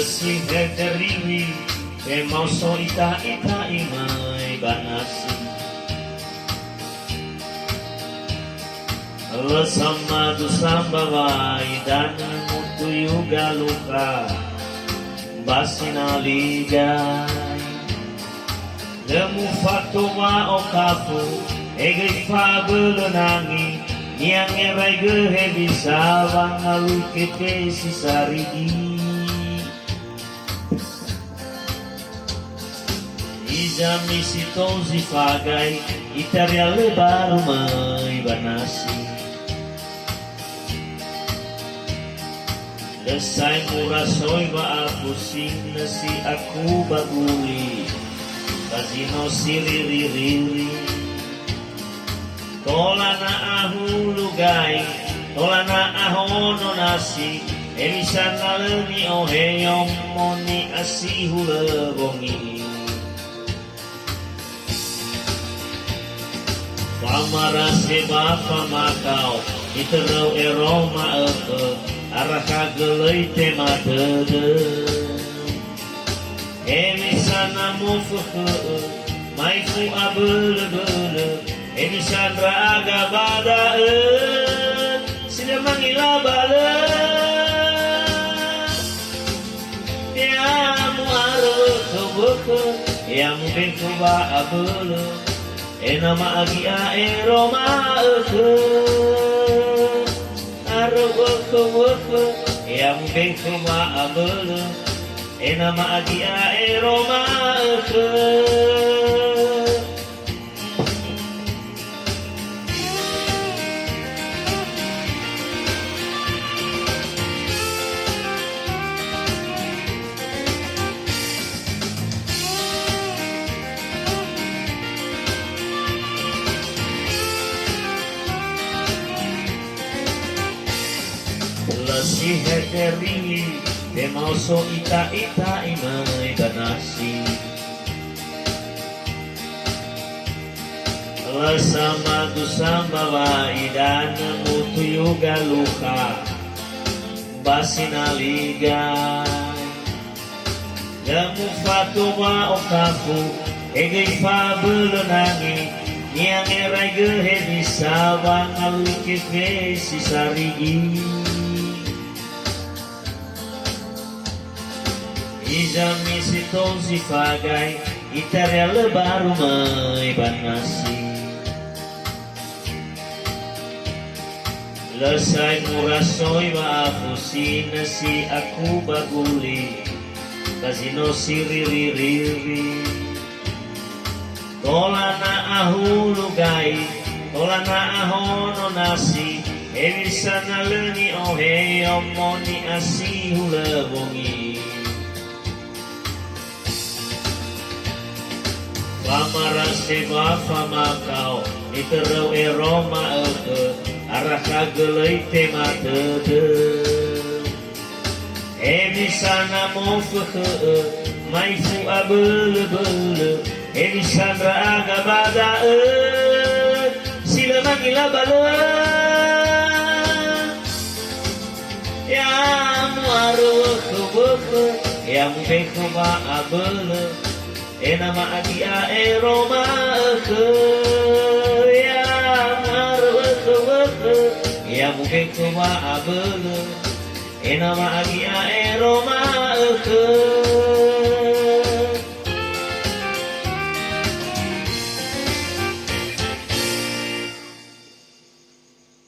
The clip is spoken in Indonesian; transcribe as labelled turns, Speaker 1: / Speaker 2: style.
Speaker 1: Lesih hegeriwi Kemau so ita imai banasi Lesama dusambawai dan mutu yuga luka Basina ligai Lemu fatwa okafu Ege fabelenangi Niang erai gehe bisa wangalu kete sisarigi Izami sitozi fagai Itaria lebaru mai banasi Lesai murasoi wa aku nasi aku baguli Kazino siriri-riri Tolana ahu lugai Tolana ahono nasi Emisana leni oheyom moni asihu lebongi Pamara seba pamakau Iterau eroma eke Arah kagelai tema dede Emisana mufuke Maifu abele-bele Emisandra aga badaen Sida mangila bale Yamu arweke-weke Yamu bengku ba abele Enama agia eroma eke Arweke-weke Yamu bengku ba abele Enama agia eroma eke Lesih hekeri Kemau so ita imai banasi Lesama dusamba idana mutu yuga luka Basina liga Lemu fatwa okafu Ege fabelenangi Niang erai gehe bisa wangalu kete sisarigi Izami sitozi fagai Itaria lebaru mai banasi Lesai murasoi maafusi nasi aku baguli Kazino siriri-riri Tolana ahu lugai Tolana ahono nasi Emisana leni ohe omoni asihu lebongi Pamara seba pamakau Iterau eroma eke Arah kagelai tema dede Emisana mufuke Maifu abele-bele Emisandra aga badaen Sila mangila bale Yamu arweke-weke Yamu bengku ba abele Enama agia eroma eke Yamu arweke-weke Yamu bengku ba abele Enama agia eroma eke